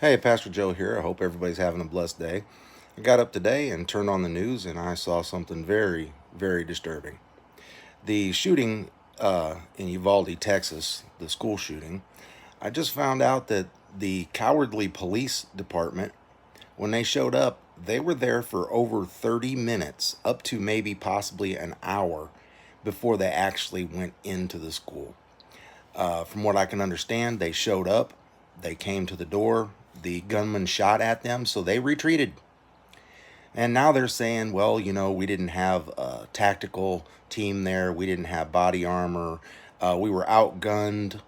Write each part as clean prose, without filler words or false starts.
Hey, Pastor Joe here. I hope everybody's having a blessed day. I got up today and turned on the news and I saw something very, very disturbing. The shooting in Uvalde, Texas, the school shooting, I just found out that the cowardly police department, when they showed up, they were there for over 30 minutes, up to maybe possibly an hour before they actually went into the school. From what I can understand, they showed up, they came to the door, the gunman shot at them, so they retreated. And now they're saying, well, we didn't have a tactical team there, we didn't have body armor, we were outgunned,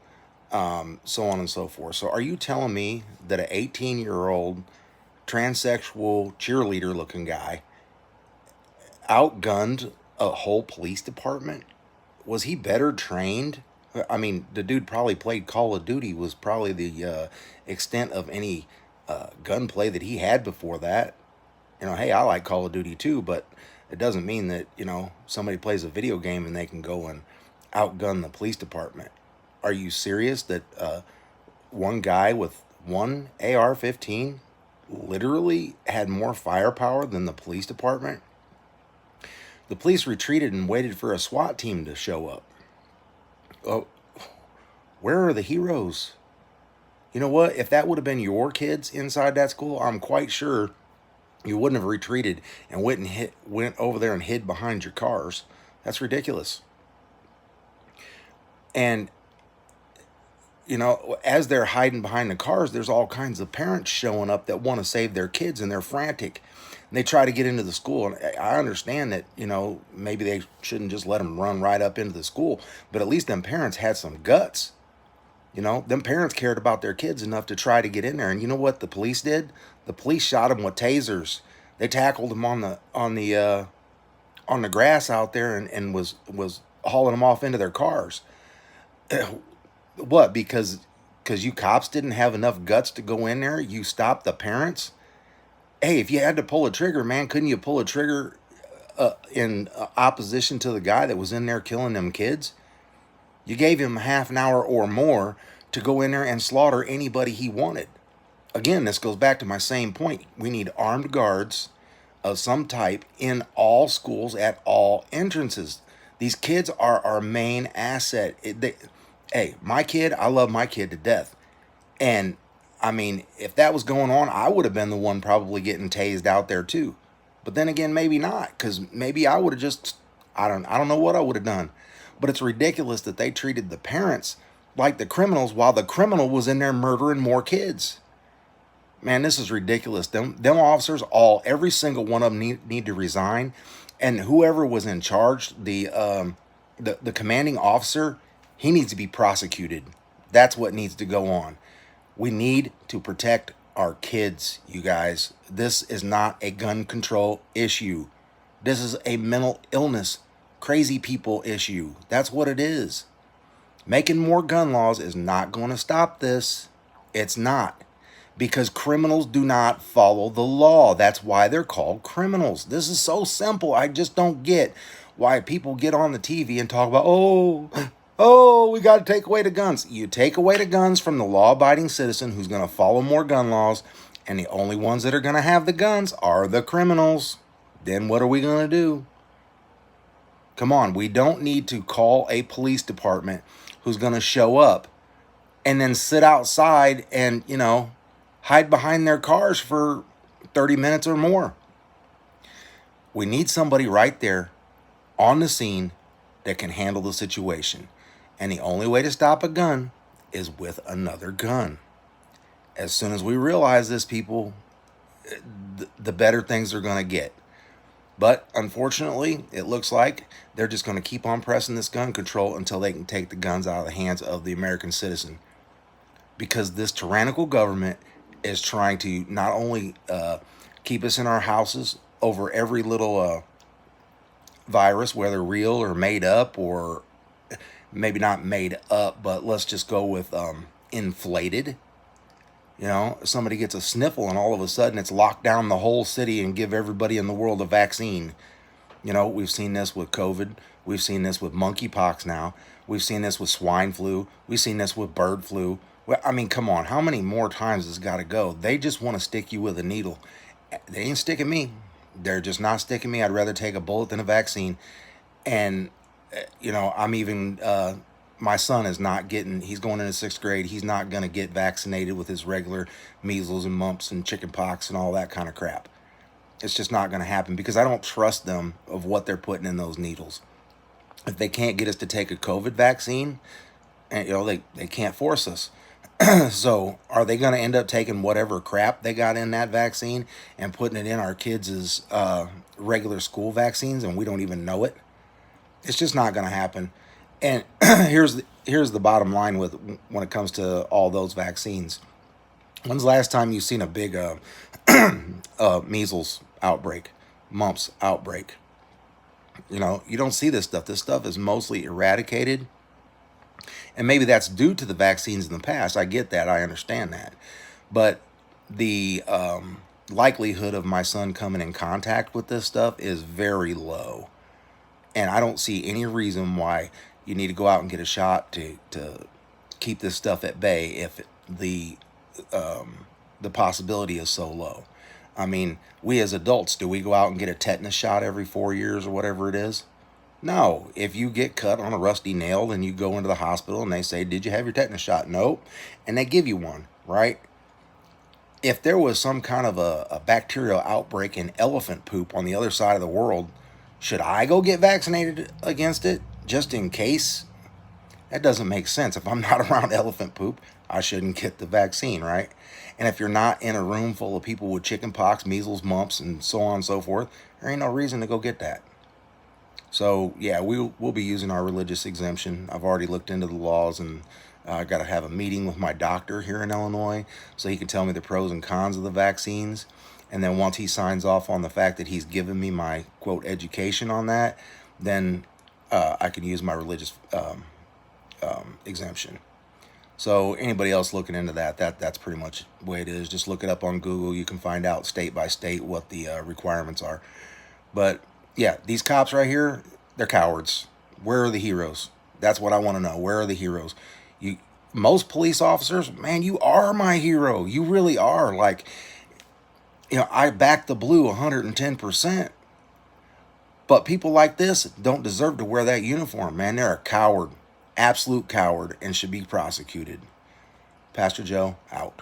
so on and so forth. So are you telling me that an 18-year-old transsexual cheerleader looking guy outgunned a whole police department? Was he better trained? I mean, the dude probably played Call of Duty, was probably the extent of any gunplay that he had before that. Hey, I like Call of Duty too, but it doesn't mean that, somebody plays a video game and they can go and outgun the police department. Are you serious that one guy with one AR 15 literally had more firepower than the police department? The police retreated and waited for a SWAT team to show up. Oh, where are the heroes? You know what? If that would have been your kids inside that school, I'm quite sure you wouldn't have retreated and went over there and hid behind your cars. That's ridiculous. And as they're hiding behind the cars, there's all kinds of parents showing up that want to save their kids, and they're frantic. And they try to get into the school, and I understand that maybe they shouldn't just let them run right up into the school, but at least them parents had some guts. Them parents cared about their kids enough to try to get in there. And you know what the police did? The police shot them with tasers. They tackled them on the grass out there and was hauling them off into their cars. What? Because you cops didn't have enough guts to go in there? You stopped the parents? Hey, if you had to pull a trigger, man, couldn't you pull a trigger in opposition to the guy that was in there killing them kids? You gave him half an hour or more to go in there and slaughter anybody he wanted. Again, this goes back to my same point. We need armed guards of some type in all schools at all entrances. These kids are our main asset. Hey, my kid, I love my kid to death. And I mean, if that was going on, I would have been the one probably getting tased out there too. But then again, maybe not, because maybe I would have just, I don't know what I would have done. But it's ridiculous that they treated the parents like the criminals while the criminal was in there murdering more kids. Man, this is ridiculous. Them officers, every single one of them need to resign, and whoever was in charge, the commanding officer, he needs to be prosecuted. That's what needs to go on. We need to protect our kids, you guys. This is not a gun control issue. This is a mental illness, crazy people issue. That's what it is. Making more gun laws is not going to stop this. It's not. Because criminals do not follow the law. That's why they're called criminals. This is so simple. I just don't get why people get on the TV and talk about, we got to take away the guns. You take away the guns from the law-abiding citizen who's going to follow more gun laws, and the only ones that are going to have the guns are the criminals. Then what are we going to do? Come on, we don't need to call a police department who's going to show up and then sit outside and, hide behind their cars for 30 minutes or more. We need somebody right there on the scene that can handle the situation. And the only way to stop a gun is with another gun. As soon as we realize this, people, the better things are going to get. But unfortunately, it looks like they're just going to keep on pressing this gun control until they can take the guns out of the hands of the American citizen. Because this tyrannical government is trying to not only keep us in our houses over every little virus, whether real or made up, or maybe not made up, but let's just go with inflated. Somebody gets a sniffle and all of a sudden it's locked down the whole city and give everybody in the world a vaccine. We've seen this with COVID. We've seen this with monkeypox now. We've seen this with swine flu. We've seen this with bird flu. Well, I mean, come on. How many more times has got to go? They just want to stick you with a needle. They ain't sticking me. They're just not sticking me. I'd rather take a bullet than a vaccine. And, I'm even, my son is not getting, he's going into sixth grade. He's not going to get vaccinated with his regular measles and mumps and chicken pox and all that kind of crap. It's just not going to happen because I don't trust them of what they're putting in those needles. If they can't get us to take a COVID vaccine, and they can't force us. So are they going to end up taking whatever crap they got in that vaccine and putting it in our kids' regular school vaccines, and we don't even know it? It's just not going to happen. And here's the bottom line with when it comes to all those vaccines. When's the last time you've seen a big measles outbreak, mumps outbreak? You don't see this stuff. This stuff is mostly eradicated. And maybe that's due to the vaccines in the past. I get that. I understand that. But the likelihood of my son coming in contact with this stuff is very low. And I don't see any reason why you need to go out and get a shot to keep this stuff at bay if the possibility is so low. I mean, we as adults, do we go out and get a tetanus shot every 4 years or whatever it is? No. If you get cut on a rusty nail and you go into the hospital and they say, "Did you have your tetanus shot?" Nope. And they give you one, right? If there was some kind of a bacterial outbreak in elephant poop on the other side of the world, should I go get vaccinated against it just in case? That doesn't make sense. If I'm not around elephant poop, I shouldn't get the vaccine, right? And if you're not in a room full of people with chicken pox, measles, mumps, and so on and so forth, there ain't no reason to go get that. So yeah, we'll be using our religious exemption. I've already looked into the laws, and I got to have a meeting with my doctor here in Illinois so he can tell me the pros and cons of the vaccines. And then once he signs off on the fact that he's given me my quote education on that, then I can use my religious exemption. So anybody else looking into that's pretty much the way it is. Just look it up on Google. You can find out state by state what the requirements are. But yeah, these cops right here, they're cowards. Where are the heroes? That's what I want to know. Where are the heroes? You, most police officers, man, you are my hero. You really are. Like, I back the blue 110%. But people like this don't deserve to wear that uniform, man. They're a coward, absolute coward, and should be prosecuted. Pastor Joe, out.